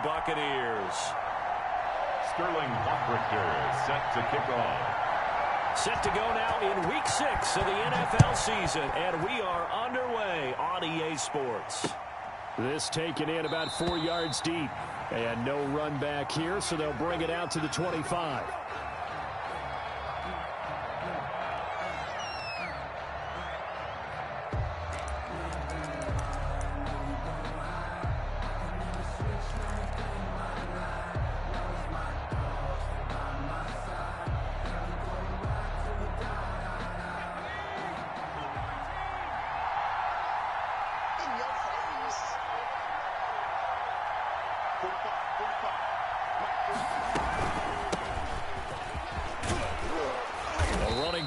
Buccaneers. Sterling Hockrichter is set to kick off. Set to go now in Week 6 of the NFL season, and we are underway on EA Sports. This taken in about 4 yards deep, and no run back here, so they'll bring it out to the 25.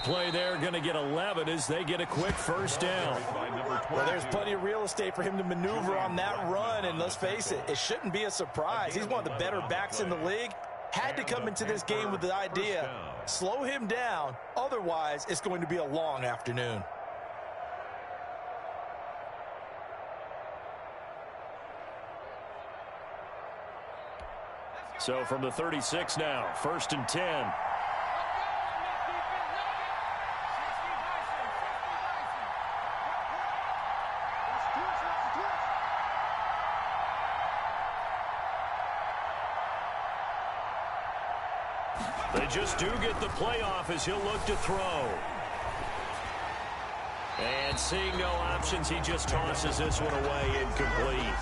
Play there, going to get 11 as they get a quick first down. Well, there's plenty of real estate for him to maneuver on that run, and let's face it, it shouldn't be a surprise. He's one of the better backs in the league. Had to come into this game with the idea, slow him down, otherwise it's going to be a long afternoon. So from the 36 now, 1st and 10. They just do get the playoff as he'll look to throw. And seeing no options, he just tosses this one away incomplete.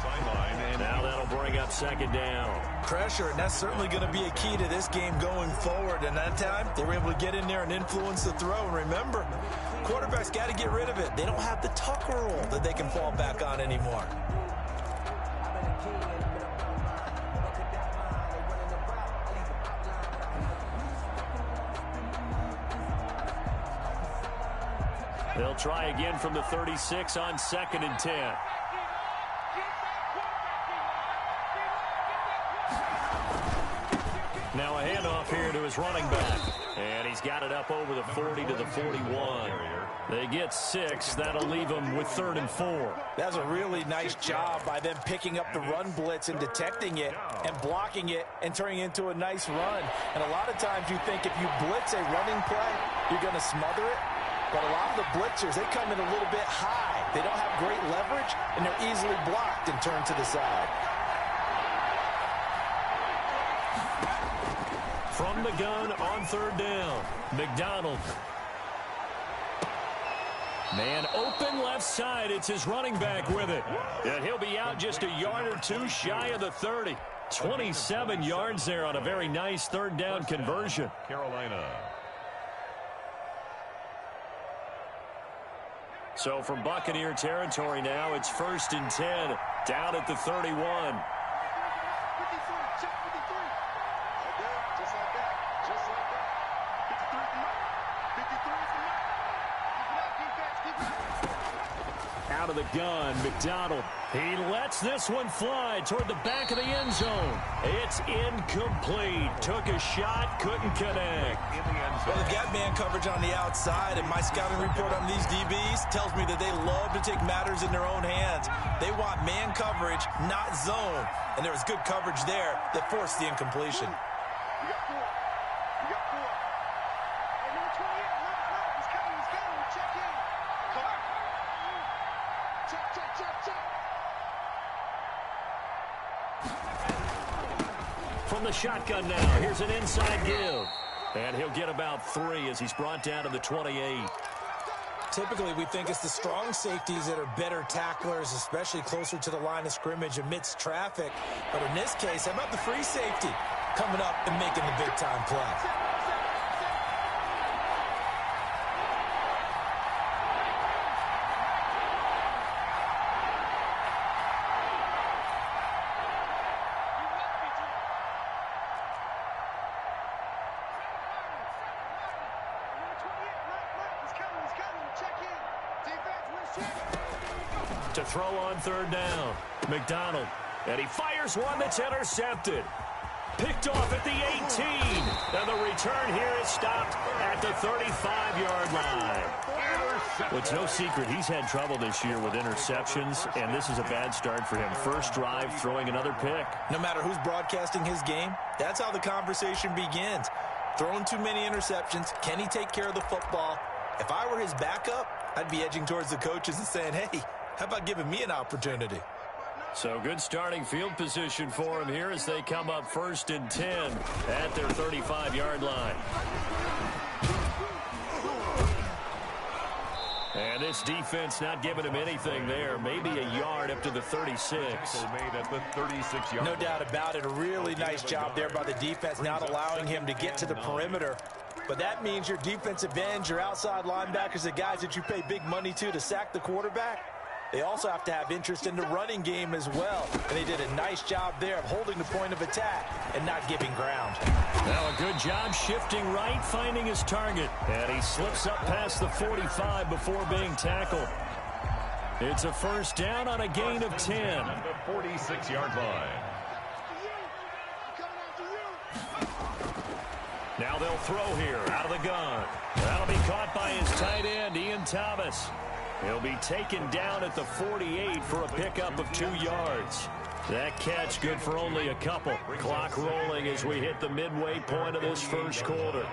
Now that'll bring up 2nd down. Pressure, and that's certainly going to be a key to this game going forward. And that time, they were able to get in there and influence the throw. And remember, quarterbacks got to get rid of it. They don't have the Tucker rule that they can fall back on anymore. They'll try again from the 36 on 2nd and 10. Now a handoff here to his running back. And he's got it up over the 40 to the 41. They get 6. That'll leave them with 3rd and 4. That's a really nice job by them picking up the run blitz and detecting it and blocking it and turning it into a nice run. And a lot of times you think if you blitz a running play, you're going to smother it. But a lot of the blitzers, they come in a little bit high. They don't have great leverage, and they're easily blocked and turned to the side. From the gun on 3rd down, McDonald. Man open left side. It's his running back with it. And he'll be out just a yard or two shy of the 30. 27 yards there on a very nice 3rd down conversion. Carolina. So from Buccaneer territory now, it's 1st and 10, down at the 31. Out of the gun, McDonald. He lets this one fly toward the back of the end zone. It's incomplete. Took a shot, couldn't connect. Well, they've got man coverage on the outside, and my scouting report on these DBs tells me that they love to take matters in their own hands. They want man coverage, not zone. And there was good coverage there that forced the incompletion. From the shotgun now, here's an inside give. And he'll get about 3 as he's brought down to the 28. Typically, we think it's the strong safeties that are better tacklers, especially closer to the line of scrimmage amidst traffic. But in this case, how about the free safety coming up and making the big-time play? To throw on 3rd down, McDonald. And he fires one that's intercepted. Picked off at the 18. And the return here is stopped at the 35-yard line. Well, it's no secret he's had trouble this year with interceptions, and this is a bad start for him. First drive, throwing another pick. No matter who's broadcasting his game, that's how the conversation begins. Throwing too many interceptions, can he take care of the football? If I were his backup, I'd be edging towards the coaches and saying, hey, how about giving me an opportunity? So good starting field position for him here as they come up 1st and 10 at their 35-yard line. And this defense not giving him anything there. Maybe a yard up to the 36. No doubt about it. A really nice job there by the defense, not allowing him to get to the perimeter. But that means your defensive ends, your outside linebackers, the guys that you pay big money to sack the quarterback, they also have to have interest in the running game as well. And they did a nice job there of holding the point of attack and not giving ground. Now a good job shifting right, finding his target. And he slips up past the 45 before being tackled. It's a first down on a gain of 10. The 46-yard line. Now they'll throw here out of the gun. That'll be caught by his tight end, Ian Thomas. He'll be taken down at the 48 for a pickup of 2 yards. That catch good for only a couple. Clock rolling as we hit the midway point of this first quarter.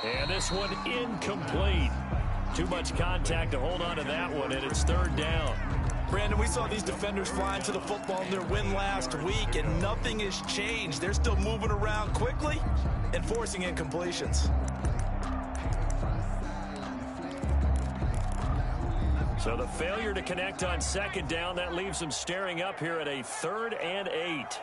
And this one incomplete. Too much contact to hold on to that one, and it's 3rd down. Brandon, we saw these defenders flying to the football in their win last week, and nothing has changed. They're still moving around quickly and forcing incompletions. So the failure to connect on 2nd down, that leaves them staring up here at a 3rd and 8.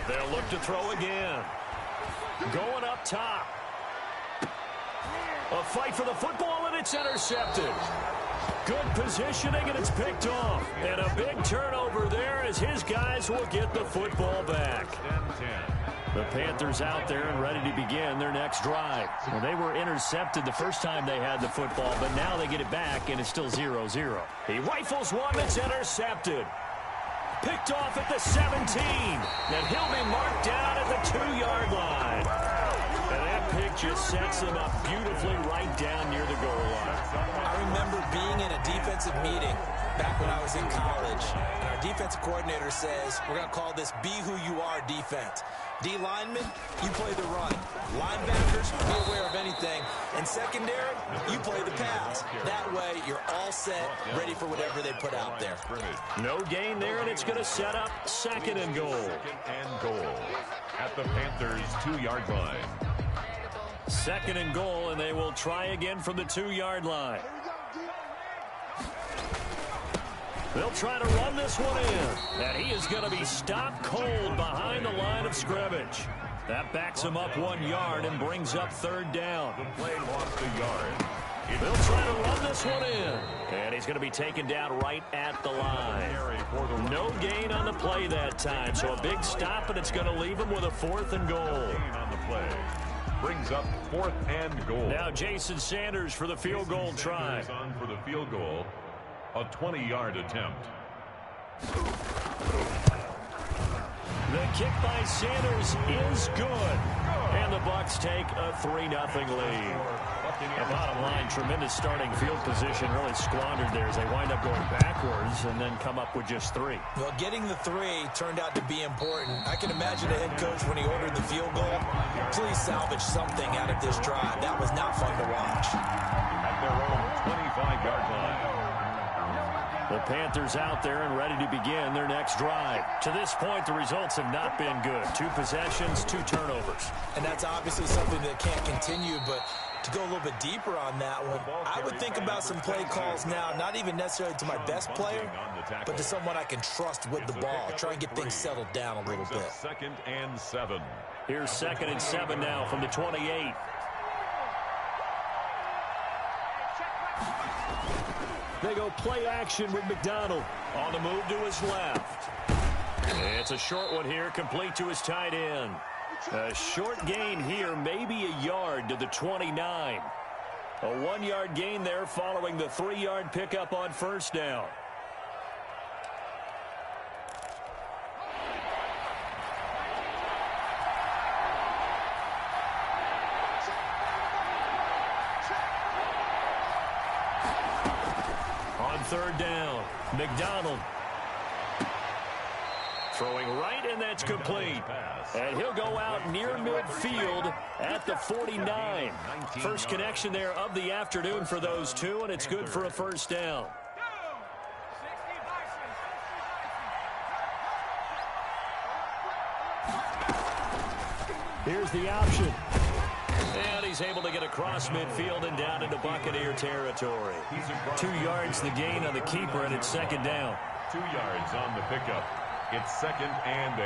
They'll look to throw again. Going up top. A fight for the football, and it's intercepted. Good positioning, and it's picked off. And a big turnover there as his guys will get the football back. The Panthers out there and ready to begin their next drive. Well, they were intercepted the first time they had the football, but now they get it back, and it's still 0-0. He rifles one that's intercepted. Picked off at the 17. And he'll be marked down at the 2-yard line. And that pick just sets him up beautifully right down near the goal line. I remember being in a defensive meeting back when I was in college. And our defensive coordinator says, we're going to call this Be Who You Are defense. D linemen, you play the run. Linebackers, be aware of anything. And secondary, you play the pass. That way, you're all set, ready for whatever they put out there. No gain there, and it's going to set up 2nd and goal. 2nd and goal at the Panthers' 2-yard line. 2nd and goal, and they will try again from the 2-yard line. They'll try to run this one in. And he is going to be stopped cold behind the line of scrimmage. That backs him up 1 yard and brings up 3rd down. The play lost a yard. They'll try to run this one in. And he's going to be taken down right at the line. No gain on the play that time. So a big stop, and it's going to leave him with a 4th and goal. On the play. Brings up 4th and goal. Now Jason Sanders for the field goal try. On for the field goal. A 20-yard attempt. The kick by Sanders is good. And the Bucs take a 3-0 lead. The bottom line, tremendous starting field position, really squandered there as they wind up going backwards and then come up with just 3. Well, getting the 3 turned out to be important. I can imagine the head coach when he ordered the field goal. Please salvage something out of this drive. That was not fun to watch. At their own 25-yard line. The Panthers out there and ready to begin their next drive. To this point, the results have not been good. 2 possessions, 2 turnovers. And that's obviously something that can't continue, but to go a little bit deeper on that one, I would think about some play calls now, not even necessarily to my best player, but to someone I can trust with the ball. Try and get things settled down a little bit. 2nd and 7. Here's 2nd and 7 now from the 28. They go play action with McDonald on the move to his left. It's a short one here, complete to his tight end. A short gain here, maybe a yard to the 29. A 1-yard gain there following the 3-yard pickup on 1st down. third down. McDonald throwing right, and that's complete. And he'll go out near midfield at the 49. First connection there of the afternoon for those two, and it's good for a first down. Here's the option. And he's able to get across midfield and down into Buccaneer territory. 2 yards the gain on the keeper, and it's second down. 2 yards on the pickup. It's 2nd and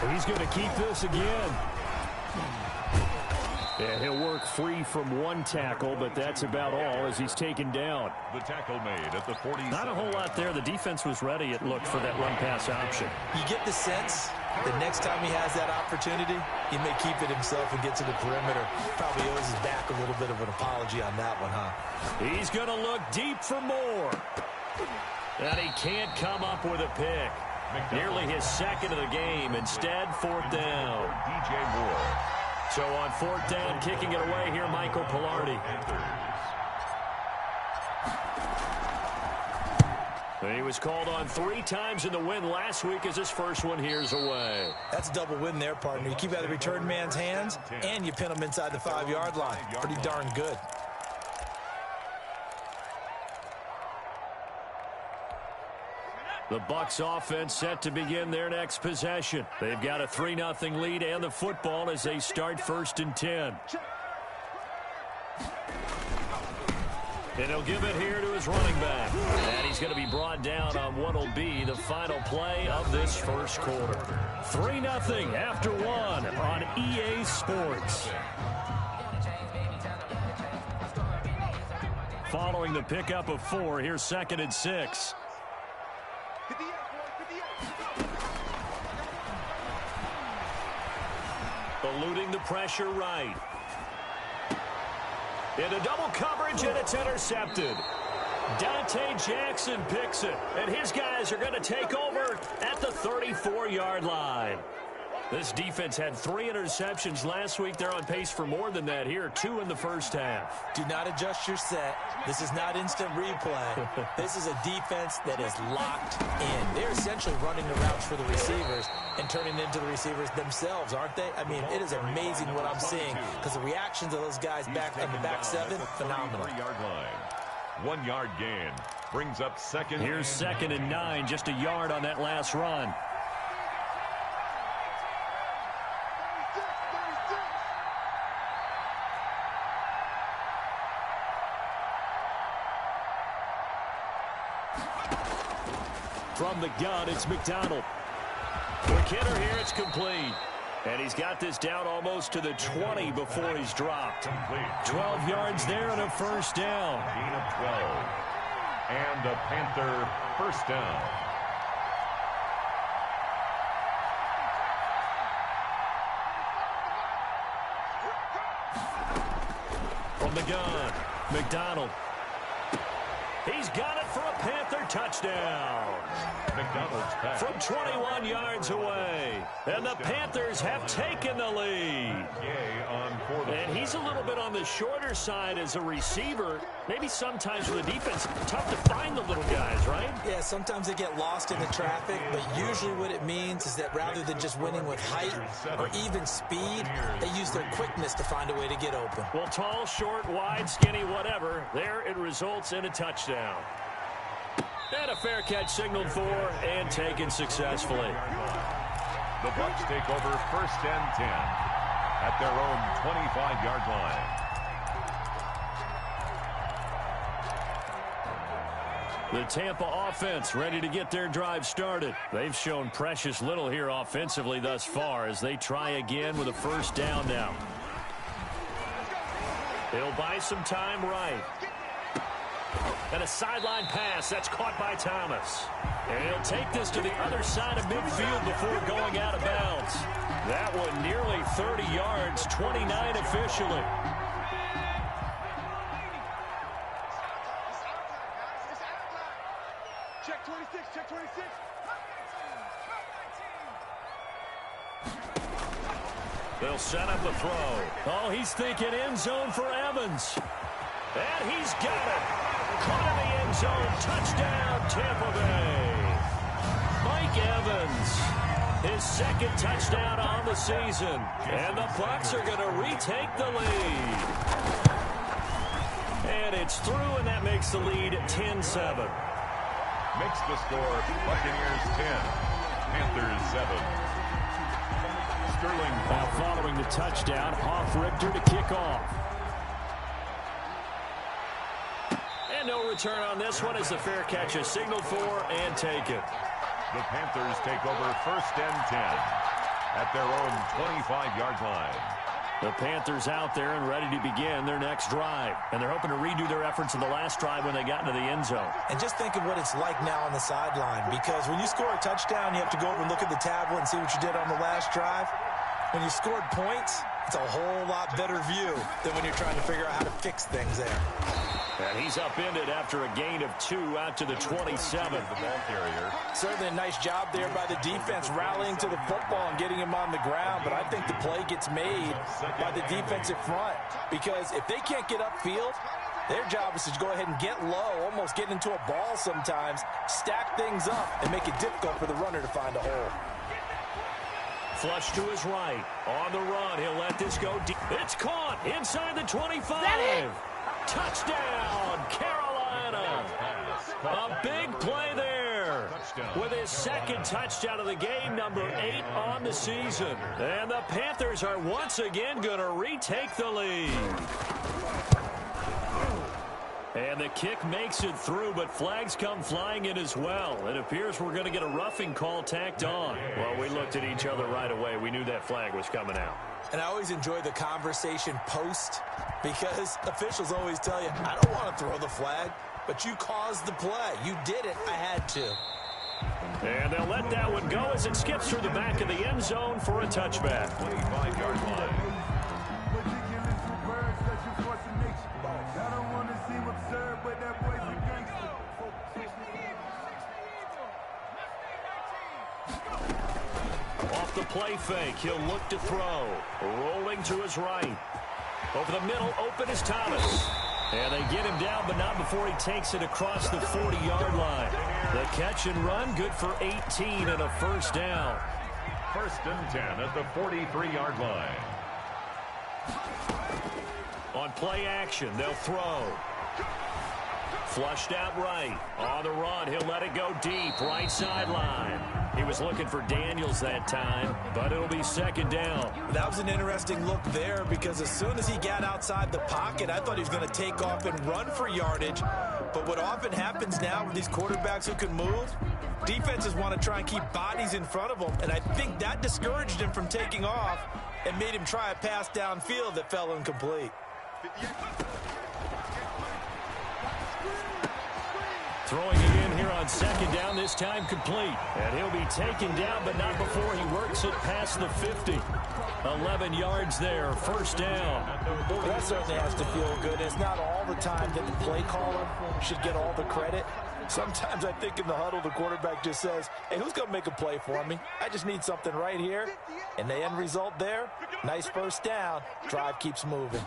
8. He's going to keep this again. And he'll work free from one tackle, but that's about all as he's taken down. The tackle made at the 40. Not a whole lot there. The defense was ready, it looked, for that run-pass option. You get the sense the next time he has that opportunity, he may keep it himself and get to the perimeter. Probably owes his back a little bit of an apology on that one, huh? He's going to look deep for more. And he can't come up with a pick. Nearly his second of the game. Instead, fourth down. DJ Moore. So on fourth down, kicking it away here, Michael Pilardi. He was called on 3 times in the win last week as his first one here's away. That's a double win there, partner. You keep out of the return man's hands, and you pin him inside the 5-yard line. Pretty darn good. The Bucs offense set to begin their next possession. They've got a 3-0 lead and the football as they start 1st and 10. And he'll give it here to his running back. And he's going to be brought down on what will be the final play of this first quarter. 3-0 after 1 on EA Sports. Following the pickup of 4, here's 2nd and 6. Eluding the pressure right. Into double coverage, and it's intercepted. Dante Jackson picks it, and his guys are going to take over at the 34-yard line. This defense had 3 interceptions last week. They're on pace for more than that here, 2 in the first half. Do not adjust your set. This is not instant replay. This is a defense that is locked in. They're essentially running the routes for the receivers and turning into the receivers themselves, aren't they? I mean, it is amazing what I'm seeing because the reactions of those guys back in the back 7, phenomenal. 3-yard line. 1-yard gain brings up 2nd. Here's 2nd and 9, just a yard on that last run. From the gun, it's McDonald. McKinnon here, it's complete. And he's got this down almost to the 20 before he's dropped. 12 yards there and a first down. Gain of 12. And a Panther first down. From the gun, McDonald. He's got it for a Panther touchdown. McDonald's pass. From 21 yards away. And the Panthers have taken the lead. And he's a little bit on the shorter side as a receiver. Maybe sometimes for the defense, tough to find the little guys, right? Yeah, sometimes they get lost in the traffic, but usually what it means is that rather than just winning with height or even speed, they use their quickness to find a way to get open. Well, tall, short, wide, skinny, whatever. There it results in a touchdown. And a fair catch signaled for and taken successfully. The Bucs take over 1st and 10 at their own 25-yard line. The Tampa offense ready to get their drive started. They've shown precious little here offensively thus far as they try again with a first down now. They'll buy some time right. And a sideline pass. That's caught by Thomas. And he'll take this to the other side of midfield before going out of bounds. That one nearly 30 yards, 29 officially. Check 26, check 26. They'll set up the throw. Oh, he's thinking end zone for Evans. And he's got it. Caught in the end zone. Touchdown, Tampa Bay. Mike Evans, his second touchdown on the season. And the Bucs are going to retake the lead. And it's through, and that makes the lead 10-7. Makes the score Buccaneers 10, Panthers 7. Sterling now following the touchdown, off Richter to kick off. And no return on this one as the fair catch is signaled for and taken. The Panthers take over 1st and 10 at their own 25-yard line. The Panthers out there and ready to begin their next drive. And they're hoping to redo their efforts in the last drive when they got into the end zone. And just think of what it's like now on the sideline, because when you score a touchdown, you have to go over and look at the tablet and see what you did on the last drive. When you scored points, it's a whole lot better view than when you're trying to figure out how to fix things there. And he's upended after a gain of 2 out to the 27. The ball carrier. Certainly a nice job there by the defense rallying to the football and getting him on the ground, but I think the play gets made by the defensive front, because if they can't get upfield, their job is to go ahead and get low, almost get into a ball sometimes, stack things up, and make it difficult for the runner to find a hole. Flush to his right. On the run, he'll let this go deep. It's caught inside the 25. Touchdown, Carolina. A big play there. With his second touchdown of the game, number 8 on the season. And the Panthers are once again going to retake the lead. And the kick makes it through, but flags come flying in as well. It appears we're going to get a roughing call tacked on. Well, we looked at each other right away. We knew that flag was coming out. And I always enjoy the conversation post, because officials always tell you, I don't want to throw the flag, but you caused the play. You did it. I had to. And they'll let that one go as it skips through the back of the end zone for a touchback. 25-yard line. Off the play fake, he'll look to throw. Rolling to his right. Over the middle, open is Thomas. And they get him down, but not before he takes it across the 40-yard line. The catch and run, good for 18 and a first down. 1st and 10 at the 43-yard line. On play action, they'll throw. Flushed out right. On the run, he'll let it go deep, right sideline. He was looking for Daniels that time, but it'll be 2nd down. That was an interesting look there, because as soon as he got outside the pocket, I thought he was going to take off and run for yardage. But what often happens now with these quarterbacks who can move, defenses want to try and keep bodies in front of them, and I think that discouraged him from taking off and made him try a pass downfield that fell incomplete. Throwing it in here on 2nd down, this time complete. And he'll be taken down, but not before he works it past the 50. 11 yards there, 1st down. Well, that certainly has to feel good. It's not all the time that the play caller should get all the credit. Sometimes I think in the huddle, the quarterback just says, hey, who's going to make a play for me? I just need something right here. And the end result there, nice 1st down. Drive keeps moving.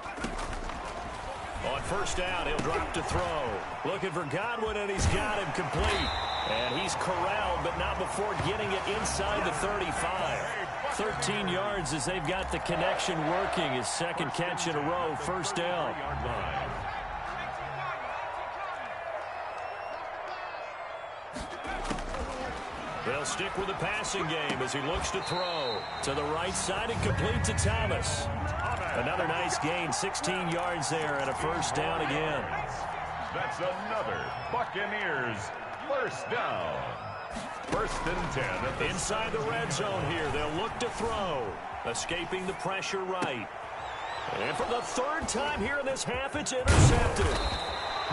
On 1st down, he'll drop to throw. Looking for Godwin, and he's got him complete. And he's corralled, but not before getting it inside the 35. 13 yards as they've got the connection working. His 2nd catch in a row, 1st down. They'll stick with the passing game as he looks to throw. To the right side and complete to Thomas. Another nice gain, 16 yards there and a 1st down again. That's another Buccaneers 1st down. 1st and 10 at the inside the red zone here. They'll look to throw. Escaping the pressure right. And for the 3rd time here in this half, it's intercepted.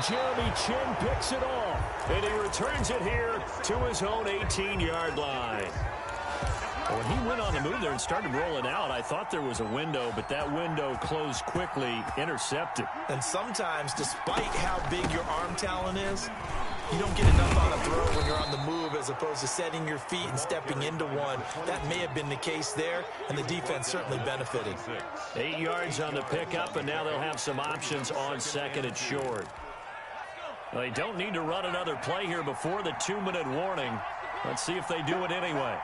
Jeremy Chin picks it off, and he returns it here to his own 18-yard line. When he went on the move there and started rolling out, I thought there was a window, but that window closed quickly, intercepted. And sometimes, despite how big your arm talent is, You don't get enough on a throw when you're on the move as opposed to setting your feet and stepping into one. That may have been the case there, and the defense certainly benefited. 8 yards on the pickup, and now they'll have some options on second and short. Well, they don't need to run another play here before the 2-minute warning. Let's see if they do it anyway.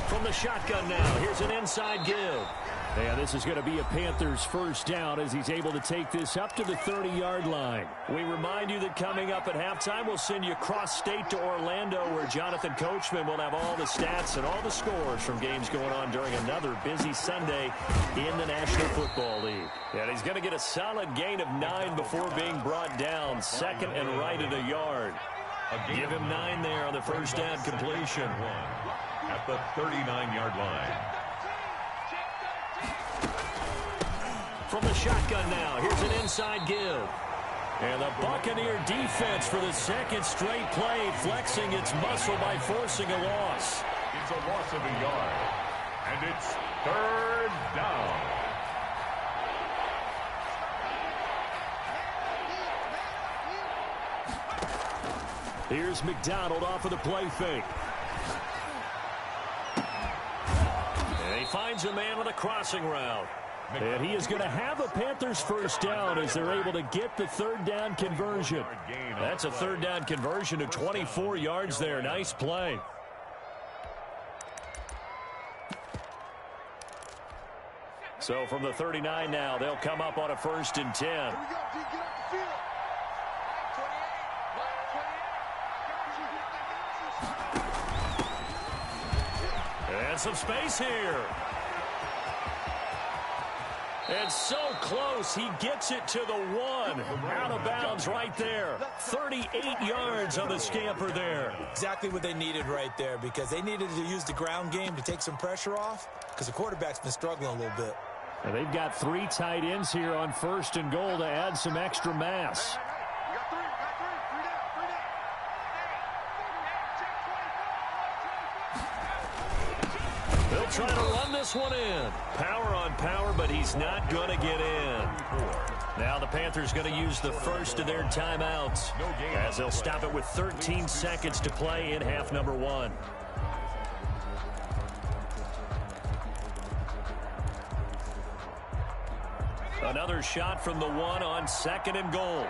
From the shotgun now, here's an inside give. And this is going to be a Panthers first down as he's able to take this up to the 30-yard line. We remind you that coming up at halftime, we'll send you cross-state to Orlando, where Jonathan Coachman will have all the stats and all the scores from games going on during another busy Sunday in the National Football League. And he's going to get a solid gain of 9 before being brought down, second and right at a yard. Give him 9 there on the first down completion. At the 39-yard line. From the shotgun now, here's an inside give. And the Buccaneer defense for the second straight play, flexing its muscle by forcing a loss. It's a loss of a yard. And it's third down. Here's McDonald off of the play fake. And he finds a man with a crossing route. And he is going to have a Panthers first down as they're able to get the third down conversion. That's a third down conversion of 24 yards there. Nice play. So from the 39 now, they'll come up on a 1st and 10. And some space here. And so close, he gets it to the 1. Out of bounds right there. 38 yards on the scamper there. Exactly what they needed right there, because they needed to use the ground game to take some pressure off, because the quarterback's been struggling a little bit. And they've got 3 tight ends here on 1st and goal to add some extra mass. They'll try to run this one in. Power on power, but he's not going to get in. Now the Panthers going to use the first of their timeouts as they'll stop it with 13 seconds to play in half number 1. Another shot from the 1 on 2nd and goal.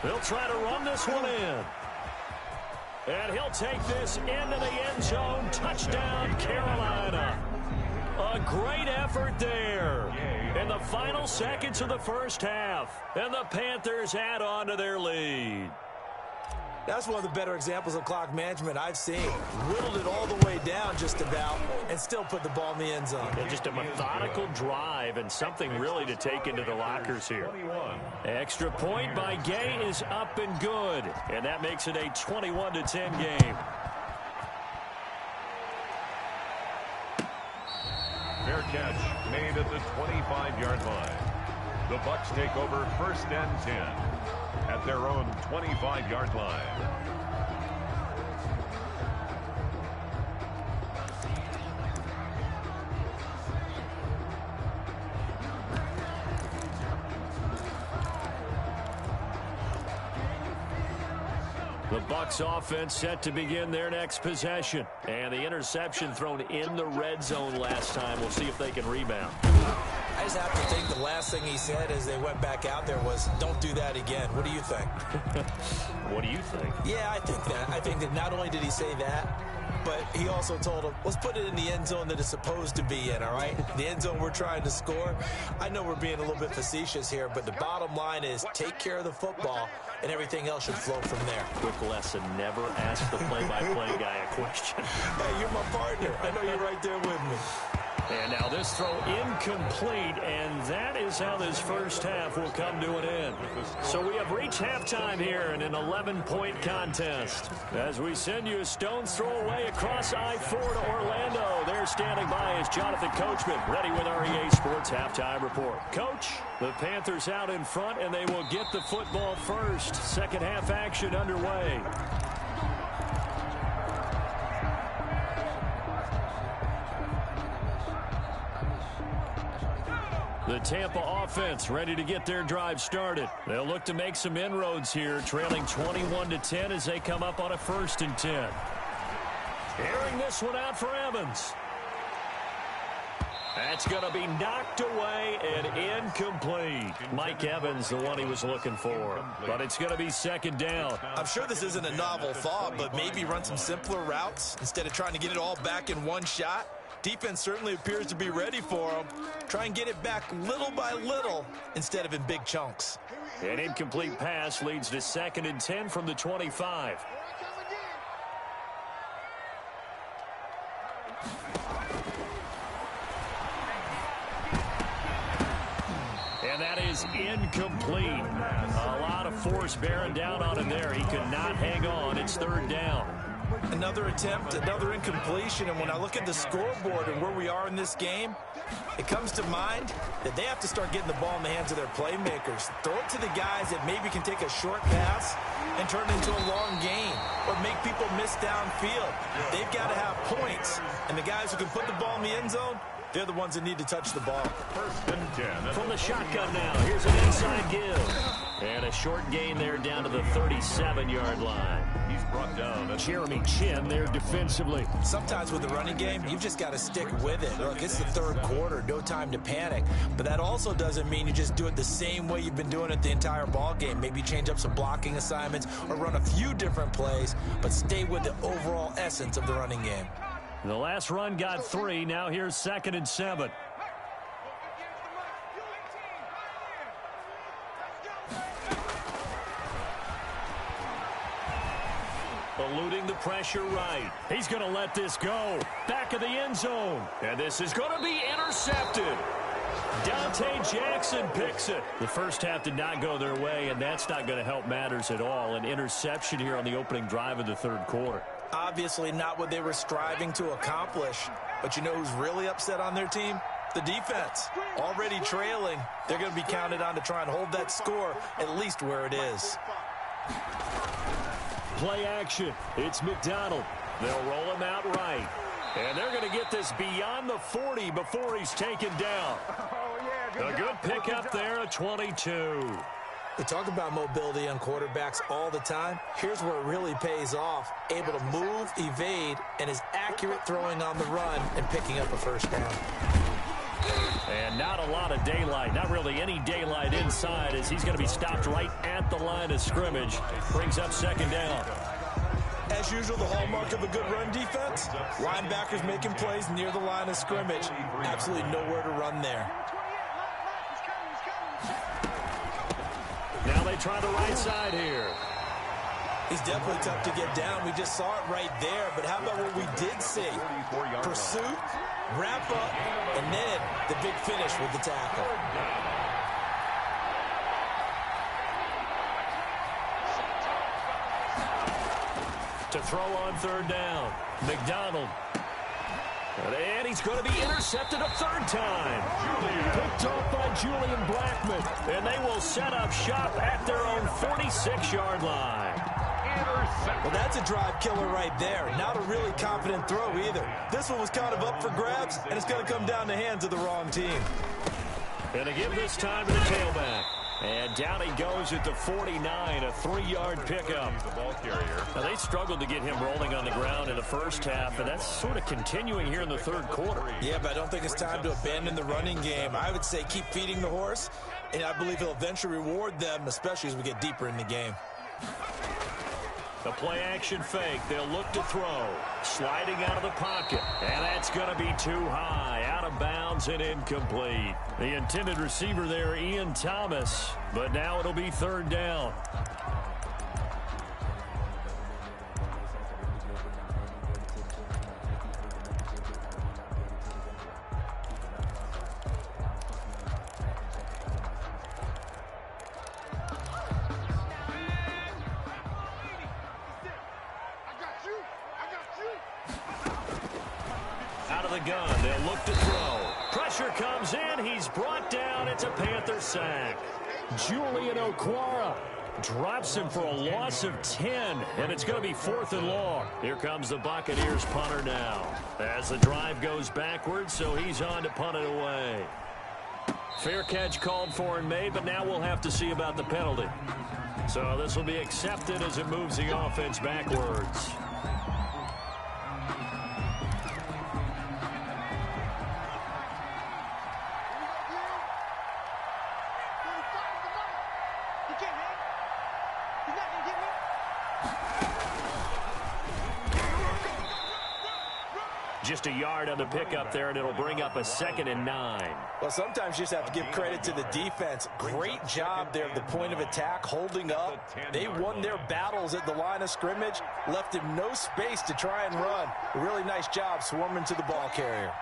They'll try to run this one in. And he'll take this into the end zone. Touchdown, Carolina. A great effort there in the final seconds of the first half. And the Panthers add on to their lead. That's one of the better examples of clock management I've seen. Whittled it all the way down just about and still put the ball in the end zone. Yeah, just a methodical drive and something really to take into the lockers here. Extra point by Gay is up and good. And that makes it a 21-10 game. Fair catch made at the 25-yard line. The Bucs take over 1st and 10 at their own 25-yard line. The Bucs offense set to begin their next possession. And the interception thrown in the red zone last time. We'll see if they can rebound. I just have to think the last thing he said as they went back out there was, don't do that again. What do you think? What do you think? Yeah, I think that. I think that not only did he say that, but he also told him, let's put it in the end zone that it's supposed to be in, all right? The end zone we're trying to score. I know we're being a little bit facetious here, but the bottom line is take care of the football, and everything else should flow from there. Quick lesson, never ask the play-by-play guy a question. Hey, you're my partner. I know you're right there with me. And now this throw incomplete, and that is how this first half will come to an end. So we have reached halftime here in an 11-point contest. As we send you a stone's throw away across I-4 to Orlando. There standing by is Jonathan Coachman, ready with our EA Sports Halftime Report. Coach, the Panthers out in front, and they will get the football first. Second half action underway. The Tampa offense ready to get their drive started. They'll look to make some inroads here, trailing 21-10 as they come up on a 1st and 10. Airing this one out for Evans. That's going to be knocked away and incomplete. Mike Evans, the one he was looking for. But it's going to be 2nd down. I'm sure this isn't a novel thought, but maybe run some simpler routes instead of trying to get it all back in one shot. Defense certainly appears to be ready for him. Try and get it back little by little instead of in big chunks. An incomplete pass leads to 2nd and 10 from the 25. And that is incomplete. A lot of force bearing down on him there. He could not hang on. It's 3rd down. Another attempt, another incompletion, and when I look at the scoreboard and where we are in this game, it comes to mind that they have to start getting the ball in the hands of their playmakers. Throw it to the guys that maybe can take a short pass and turn it into a long gain or make people miss downfield. They've got to have points, and the guys who can put the ball in the end zone, they're the ones that need to touch the ball. 1st and 10. From the shotgun now, here's an inside give. And a short gain there down to the 37-yard line. He's brought down. Jeremy Chin there defensively. Sometimes with the running game, you've just got to stick with it. Look, it's the 3rd quarter, no time to panic. But that also doesn't mean you just do it the same way you've been doing it the entire ball game. Maybe change up some blocking assignments or run a few different plays, but stay with the overall essence of the running game. The last run got 3. Now here's 2nd and 7. Eluding the pressure right. He's going to let this go. Back of the end zone. And this is going to be intercepted. Dante Jackson picks it. The first half did not go their way, and that's not going to help matters at all. An interception here on the opening drive of the 3rd quarter. Obviously not what they were striving to accomplish. But you know who's really upset on their team? The defense. Already trailing. They're going to be counted on to try and hold that score at least where it is. Play action. It's McDonald. They'll roll him out right. And they're going to get this beyond the 40 before he's taken down. A good pickup there at 22. We talk about mobility on quarterbacks all the time. Here's where it really pays off. Able to move, evade, and is accurate throwing on the run and picking up a 1st down. And not a lot of daylight, not really any daylight inside as he's going to be stopped right at the line of scrimmage. Brings up 2nd down. As usual, the hallmark of a good run defense, linebackers making plays near the line of scrimmage. Absolutely nowhere to run there. Now they try the right side here. He's definitely tough to get down. We just saw it right there. But how about what we did see? Pursuit, wrap up, and then the big finish with the tackle. To throw on 3rd down. McDonald. And he's going to be intercepted a 3rd time. Picked off by Julian Blackman. And they will set up shop at their own 46-yard line. Well, that's a drive killer right there. Not a really confident throw either. This one was kind of up for grabs, and it's going to come down the hands of the wrong team. And to give this time to the tailback. And down he goes at the 49, a 3-yard pickup. The ball carrier. Now, they struggled to get him rolling on the ground in the first half, and that's sort of continuing here in the 3rd quarter. Yeah, but I don't think it's time to abandon the running game. I would say keep feeding the horse, and I believe he'll eventually reward them, especially as we get deeper in the game. The play-action fake. They'll look to throw. Sliding out of the pocket. And that's going to be too high. Out of bounds and incomplete. The intended receiver there, Ian Thomas. But now it'll be 3rd down. the gun. They'll look to throw. Pressure comes in. He's brought down. It's a Panther sack. Julian Okwara drops him for a loss of 10, and it's going to be 4th and long. Here comes the Buccaneers punter now. As the drive goes backwards, so he's on to punt it away. Fair catch called for and made, but now we'll have to see about the penalty. So this will be accepted as it moves the offense backwards. Just a yard on the pickup there, and it'll bring up a 2nd and 9. Well, sometimes you just have to give credit to the defense. Great job there at the point of attack, holding up. They won their battles at the line of scrimmage, left him no space to try and run. A really nice job swarming to the ball carrier.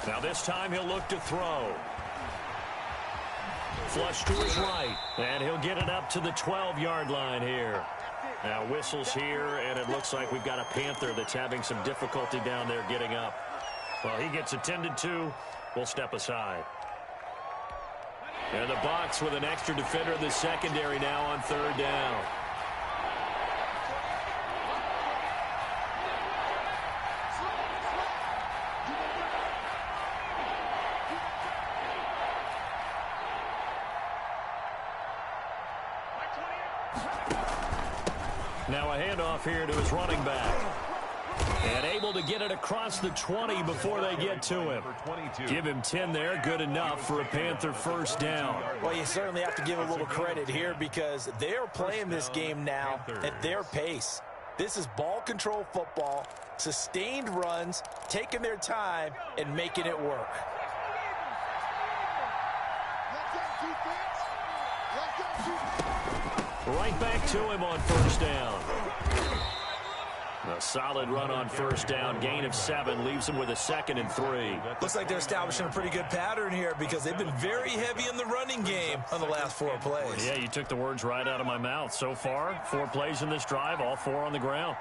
Now this time he'll look to throw. Flush to his right, and he'll get it up to the 12-yard line here. Now whistles here, and it looks like we've got a Panther that's having some difficulty down there getting up. Well, he gets attended to. We'll step aside. And the Bucs with an extra defender in the secondary now on 3rd down. Now a handoff here to his running back. And able to get it across the 20 before they get to him. Give him 10 there. Good enough for a Panther 1st down. Well, you certainly have to give a little credit here because they're playing this game now at their pace. This is ball control football, sustained runs, taking their time, and making it work. Right back to him on 1st down. A solid run on 1st down. Gain of 7 leaves him with a 2nd and 3. Looks like they're establishing a pretty good pattern here because they've been very heavy in the running game on the last 4 plays. Yeah, you took the words right out of my mouth. So far, 4 plays in this drive, all 4 on the ground.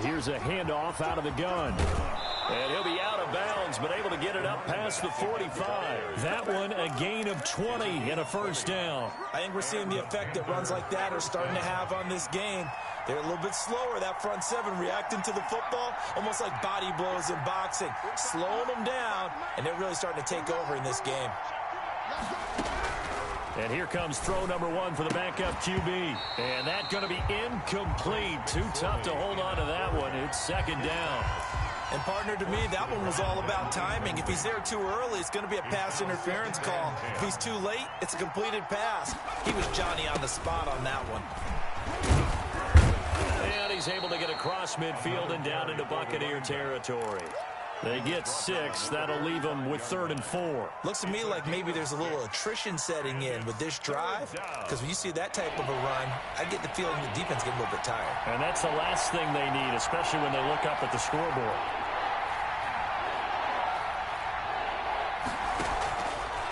Here's a handoff out of the gun. And he'll be out of bounds, but able to get it up past the 45. That one, a gain of 20 and a 1st down. I think we're seeing the effect that runs like that are starting to have on this game. They're a little bit slower, that front 7, reacting to the football, almost like body blows in boxing. Slowing them down, and they're really starting to take over in this game. And here comes throw number 1 for the backup QB. And that's going to be incomplete. Too tough to hold on to that one. It's 2nd down. And, partner, to me, that one was all about timing. If he's there too early, it's going to be a pass interference call. If he's too late, it's a completed pass. He was Johnny on the spot on that one. And he's able to get across midfield and down into Buccaneer territory. They get 6. That'll leave them with 3rd and 4. Looks to me like maybe there's a little attrition setting in with this drive. Because when you see that type of a run, I get the feeling the defense gets a little bit tired. And that's the last thing they need, especially when they look up at the scoreboard.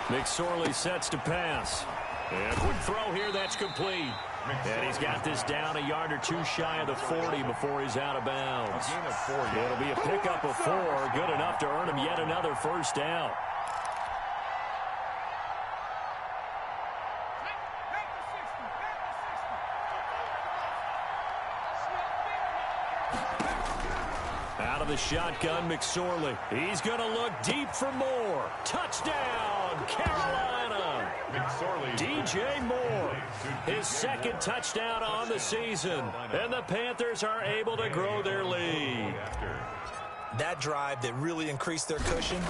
McSorley sets to pass. And a quick throw here, that's complete. And he's got this down a yard or 2 shy of the 40 before he's out of bounds. It'll be a pickup of 4, good enough to earn him yet another 1st down. Out of the shotgun, McSorley. He's going to look deep for more. Touchdown, Carolina. DJ Moore, his 2nd touchdown on the season. And the Panthers are able to grow their lead. That drive that really increased their cushion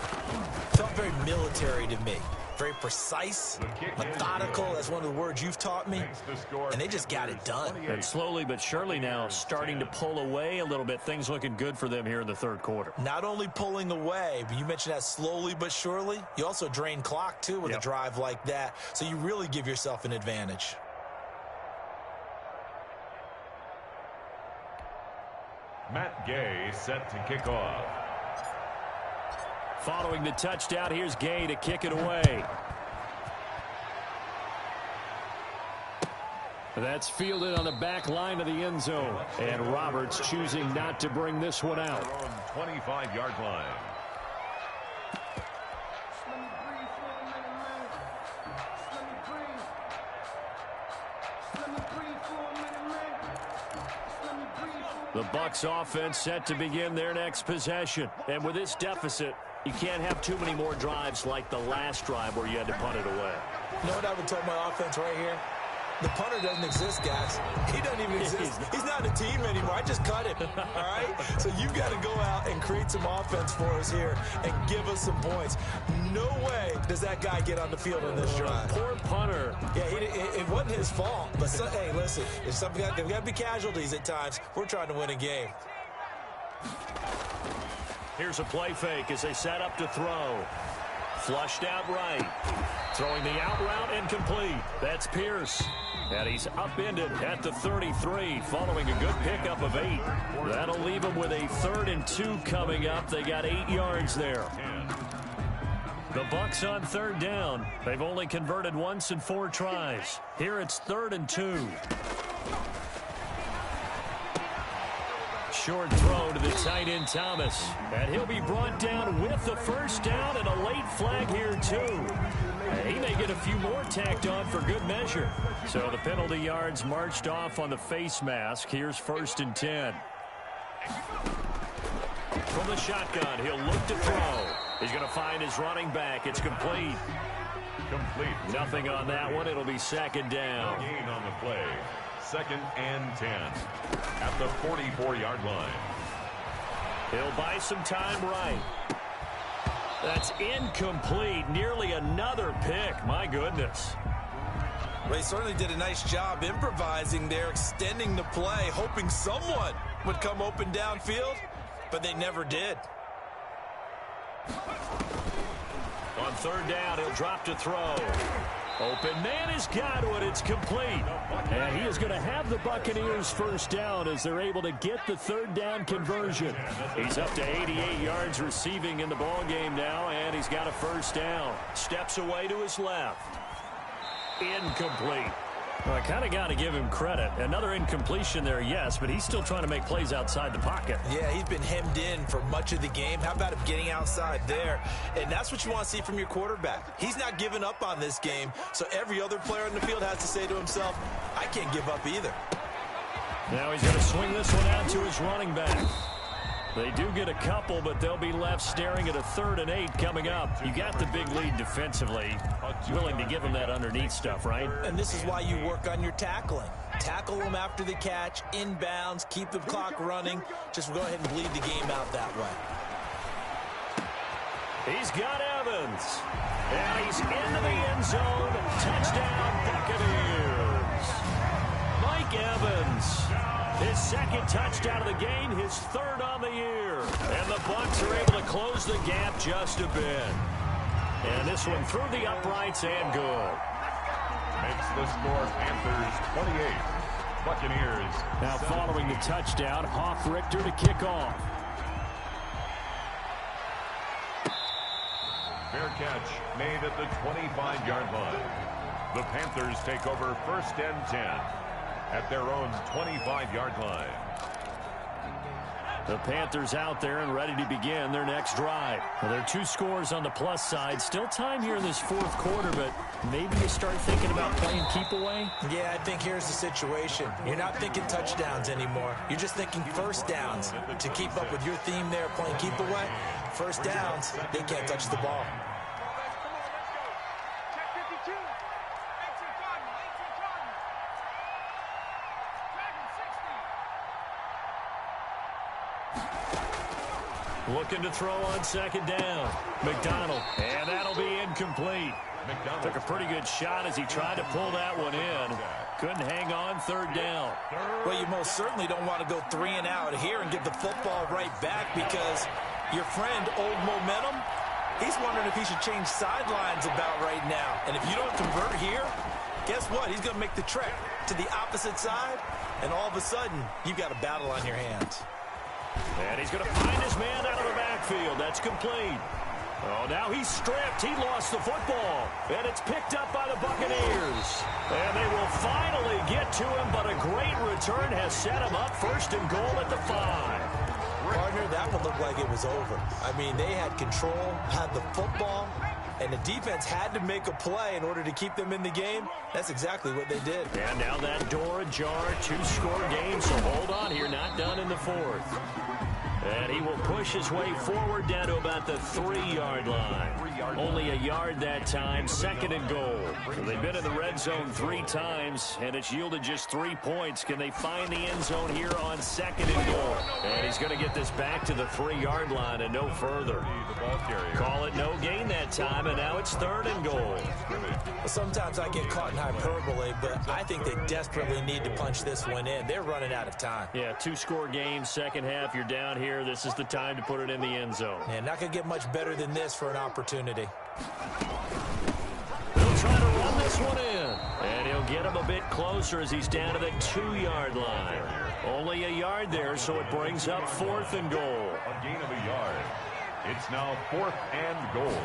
felt very military to me. Very precise, methodical. That's one of the words you've taught me. And they just got it done. And slowly but surely now starting to pull away a little bit. Things looking good for them here in the third quarter. Not only pulling away, but you mentioned that slowly but surely. You also drain clock, too, with a drive like that. So you really give yourself an advantage. Matt Gay set to kick off. Following the touchdown, here's Gay to kick it away. That's fielded on the back line of the end zone. And Roberts choosing not to bring this one out. 25-yard line. The Bucs offense set to begin their next possession. And with this deficit, you can't have too many more drives like the last drive where you had to punt it away. You know what I would tell my offense right here? The punter doesn't exist, guys. He doesn't even exist. He's not a team anymore. I just cut him, all right? So you've got to go out and create some offense for us here and give us some points. No way does that guy get on the field on this drive. Poor punter. Yeah, it wasn't his fault. But, hey, listen, there's got to be casualties at times. We're trying to win a game. Here's a play fake as they set up to throw. Flushed out right. Throwing the out route incomplete. That's Pierce. And he's upended at the 33 following a good pickup of 8. That'll leave him with a 3rd and 2 coming up. They got 8 yards there. The Bucs on 3rd down. They've only converted once in 4 tries. Here it's 3rd and 2. Short throw to the tight end Thomas. And he'll be brought down with the first down and a late flag here too. And he may get a few more tacked on for good measure. So the penalty yards marched off on the face mask. Here's 1st and 10. From the shotgun, he'll look to throw. He's going to find his running back. It's complete. Nothing on that one. It'll be 2nd down. Gain on the play. 2nd and 10 at the 44-yard line. He'll buy some time right. That's incomplete. Nearly another pick. My goodness. They certainly did a nice job improvising there, extending the play, hoping someone would come open downfield, but they never did. On 3rd down, he'll drop to throw. Open man has got it. It's complete. And he is going to have the Buccaneers first down as they're able to get the 3rd down conversion. He's up to 88 yards receiving in the ballgame now, and he's got a first down. Steps away to his left. Incomplete. Well, I kind of got to give him credit. Another incompletion there, yes, but he's still trying to make plays outside the pocket. Yeah, he's been hemmed in for much of the game. How about him getting outside there? And that's what you want to see from your quarterback. He's not giving up on this game, so every other player in the field has to say to himself, I can't give up either. Now he's going to swing this one out to his running back. They do get a couple, but they'll be left staring at a 3rd and 8 coming up. You got the big lead defensively. Willing to give them that underneath stuff, right? And this is why you work on your tackling. Tackle them after the catch, inbounds, keep the clock running. Just go ahead and bleed the game out that way. He's got Evans. And he's into the end zone. Touchdown, Buccaneers. Mike Evans. His 2nd touchdown of the game, his 3rd on the year. And the Bucs are able to close the gap just a bit. And this one through the uprights and good. Makes the score Panthers 28. Buccaneers. Now following the touchdown, Richter to kick off. Fair catch made at the 25-yard line. The Panthers take over 1st and 10 at their own 25-yard line. The Panthers out there and ready to begin their next drive. Well, there are 2 scores on the plus side. Still time here in this 4th quarter, but maybe you start thinking about playing keep away? Yeah, I think here's the situation. You're not thinking touchdowns anymore. You're just thinking first downs. To keep up with your theme there, playing keep away, first downs, they can't touch the ball. Looking to throw on second down. McDonald. And that'll be incomplete. Took a pretty good shot as he tried to pull that one in. Couldn't hang on third down. Well, you most certainly don't want to go 3 and out here and give the football right back because your friend, Old Momentum, he's wondering if he should change sidelines about right now. And if you don't convert here, guess what? He's going to make the trek to the opposite side, and all of a sudden, you've got a battle on your hands. And he's going to find his man out of the backfield. That's complete. Oh, now he's stripped. He lost the football. And it's picked up by the Buccaneers. And they will finally get to him, but a great return has set him up first and goal at the 5. Partner, that one looked like it was over. I mean, they had control, had the football, and the defense had to make a play in order to keep them in the game. That's exactly what they did. And now that door ajar, 2-score game, so hold on here, not done in the 4th. And he will push his way forward down to about the 3-yard line. Only a yard that time, second and goal. So they've been in the red zone 3 times, and it's yielded just 3 points. Can they find the end zone here on second and goal? And he's going to get this back to the 3-yard line and no further. Call it no gain that time, and now it's third and goal. Well, sometimes I get caught in hyperbole, but I think they desperately need to punch this one in. They're running out of time. Yeah, 2-score game, second half, you're down here. This is the time to put it in the end zone. And not going to get much better than this for an opportunity. They'll try to run this one in. And he'll get him a bit closer as he's down to the 2-yard line. Only a yard there, so it brings up 4th and goal. A gain of a yard. It's now 4th and goal.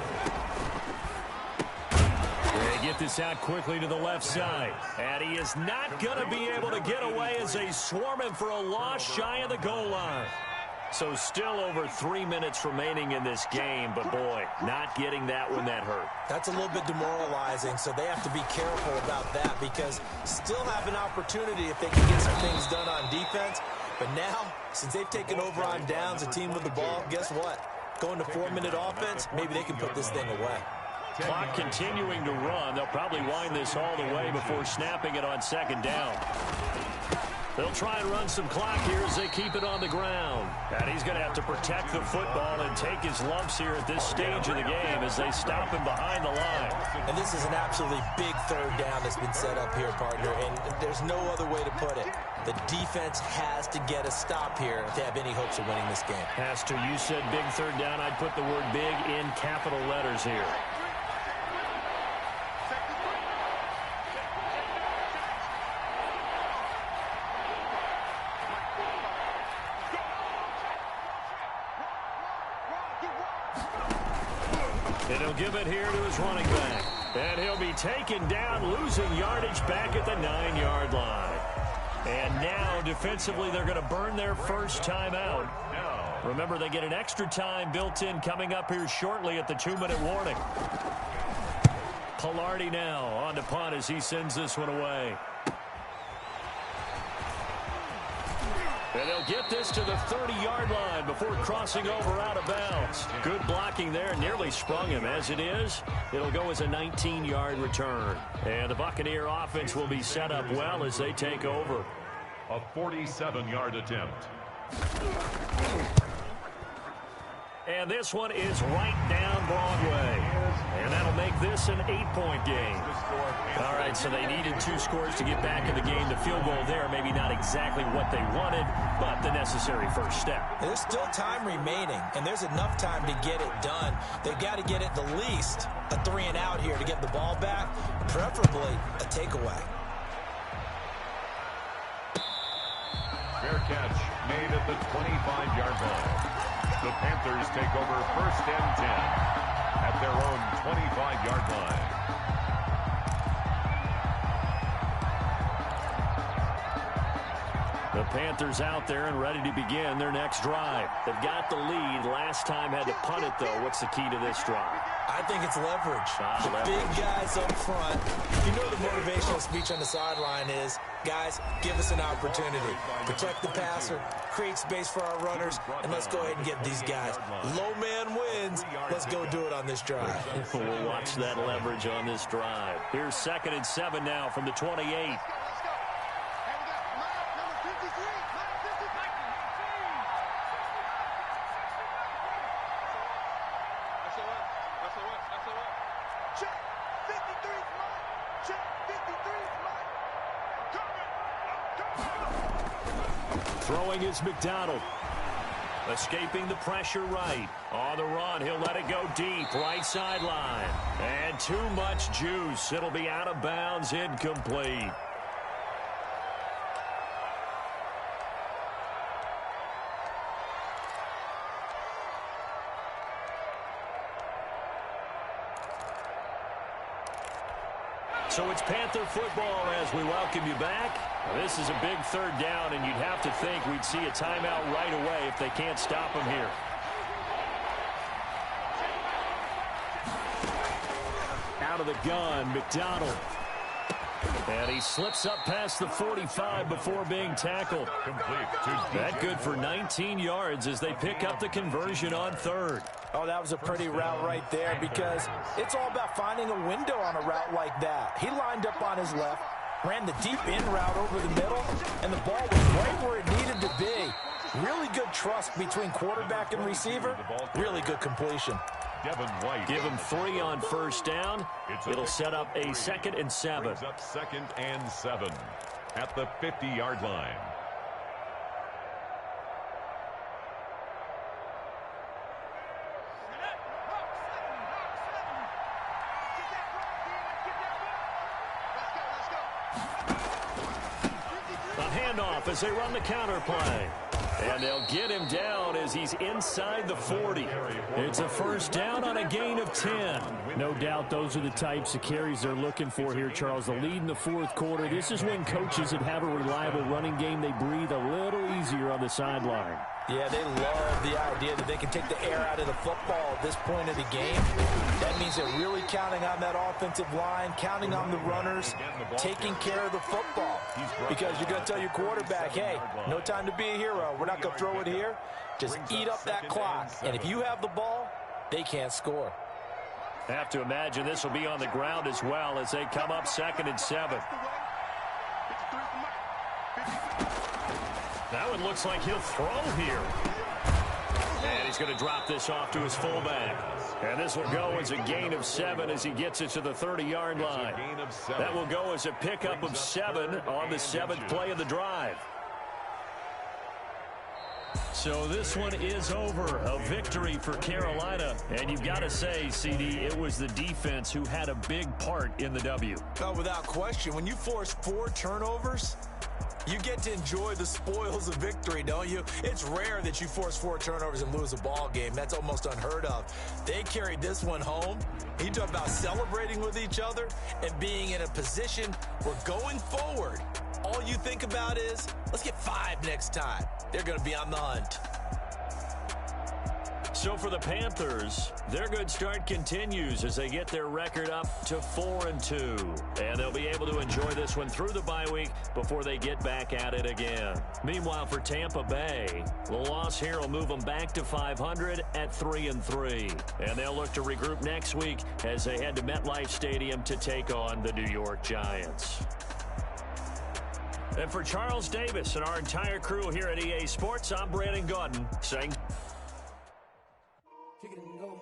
They get this out quickly to the left side. And he is not going to be able to get away as they swarm him for a loss shy of the goal line. So still over 3 minutes remaining in this game, but boy, not getting that one that hurt. That's a little bit demoralizing, so they have to be careful about that because still have an opportunity if they can get some things done on defense. But now, since they've taken over on downs, a team with the ball, guess what? Going to 4-minute offense, maybe they can put this thing away. Clock continuing to run. They'll probably wind this all the way before snapping it on second down. They'll try and run some clock here as they keep it on the ground. And he's going to have to protect the football and take his lumps here at this stage of the game as they stop him behind the line. And this is an absolutely big third down that's been set up here, partner, and there's no other way to put it. The defense has to get a stop here if they have any hopes of winning this game. Has to. You said big third down. I'd put the word big in capital letters here. And he'll give it here to his running back. And he'll be taken down, losing yardage back at the 9-yard line. And now, defensively, they're going to burn their first time out. Remember, they get an extra time built in coming up here shortly at the 2-minute warning. Pilardi now on to punt as he sends this one away. And they'll get this to the 30-yard line before crossing over out of bounds. Good blocking there, nearly sprung him. As it is, it'll go as a 19-yard return. And the Buccaneer offense will be set up well as they take over. A 47-yard attempt. And this one is right down Broadway. And that'll make this an 8-point game. All right, so they needed 2 scores to get back in the game. The field goal there, maybe not exactly what they wanted, but the necessary first step. There's still time remaining, and there's enough time to get it done. They've got to get at the least a 3 and out here to get the ball back, preferably a takeaway. Fair catch made at the 25-yard line. The Panthers take over first and 10 at their own 25-yard line. The Panthers out there and ready to begin their next drive. They've got the lead. Last time had to punt it, though. What's the key to this drive? I think it's leverage. The big guys up front. You know the motivational speech on the sideline is, guys, give us an opportunity. Protect the passer, create space for our runners, and let's go ahead and get these guys. Low man wins. Let's go do it on this drive. We'll watch that leverage on this drive. Here's 2nd and 7 now from the 28. Throwing is McDonald. Escaping the pressure right. On the run, he'll let it go deep, right sideline. And too much juice. It'll be out of bounds, incomplete. So it's Panther football as we welcome you back. This is a big third down, and you'd have to think we'd see a timeout right away if they can't stop him here. Out of the gun, McDonald. And he slips up past the 45 before being tackled. That good for 19 yards as they pick up the conversion on third. Oh, that was a pretty route right there because it's all about finding a window on a route like that. He lined up on his left, ran the deep in route over the middle, and the ball was right where it needed to be. Really good trust between quarterback and receiver. Really good completion. Give him 3 on first down. It'll set up a 2nd and 7. Brings up 2nd and 7 at the 50-yard line. A handoff as they run the counter play. And they'll get him down as he's inside the 40. It's a first down on a gain of 10. No doubt those are the types of carries they're looking for here, Charles. The lead in the fourth quarter. This is when coaches that have a reliable running game, they breathe a little easier on the sideline. Yeah, they love the idea that they can take the air out of the football at this point of the game. That means they're really counting on that offensive line, counting on the runners, taking care of the football. Because you're going to tell your quarterback, hey, no time to be a hero. We're not going to throw it here. Just eat up that clock. And if you have the ball, they can't score. Have to imagine this will be on the ground as well as they come up 2nd and 7. That one looks like he'll throw here. And he's going to drop this off to his fullback. And this will go as a gain of 7 as he gets it to the 30-yard line. That will go as a pickup of 7 on the 7th play of the drive. So this one is over. A victory for Carolina. And you've got to say, CD, it was the defense who had a big part in the W. Oh, without question. When you force 4 turnovers, you get to enjoy the spoils of victory, don't you? It's rare that you force 4 turnovers and lose a ball game. That's almost unheard of. They carried this one home. You talk about celebrating with each other and being in a position where going forward, all you think about is, let's get 5 next time. They're going to be on the hunt. So for the Panthers, their good start continues as they get their record up to 4-2. And they'll be able to enjoy this one through the bye week before they get back at it again. Meanwhile, for Tampa Bay, the loss here will move them back to 500 at 3-3. And they'll look to regroup next week as they head to MetLife Stadium to take on the New York Giants. And for Charles Davis and our entire crew here at EA Sports, I'm Brandon Gaudin saying... Kick it and go.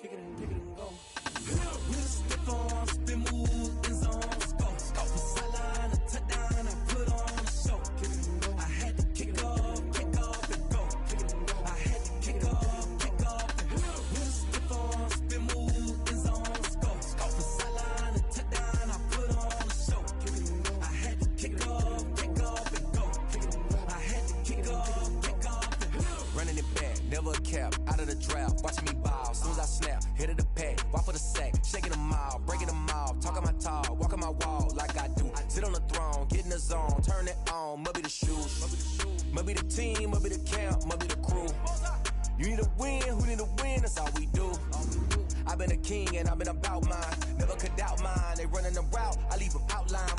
Kick it and go. We'll step on, spin, move, and zones, go. Off the sideline, a touchdown, I put on a show. Kick it and go. I had to kick off and go. Kick it and go. I had to kick off and go. We'll step on, spin, move, and zones, go. Off the sideline, a touchdown, I put on a show. Kick it and go. I had to kick off and go. Kick it and go. I had to kick off and go. Running it back, never a cap, out of the draft. Watching me ball, soon as I snap, hit of the pack, walk for the sack, shaking them all, breaking them all, talking my talk, walking my wall like I do. Sit on the throne, get in the zone, turn it on, must be the shoes, must be the team, must be the camp, must be the crew. You need a win, who need a win, that's all we do. I've been a king and I've been about mine, never could doubt mine. They running the route, I leave them outline,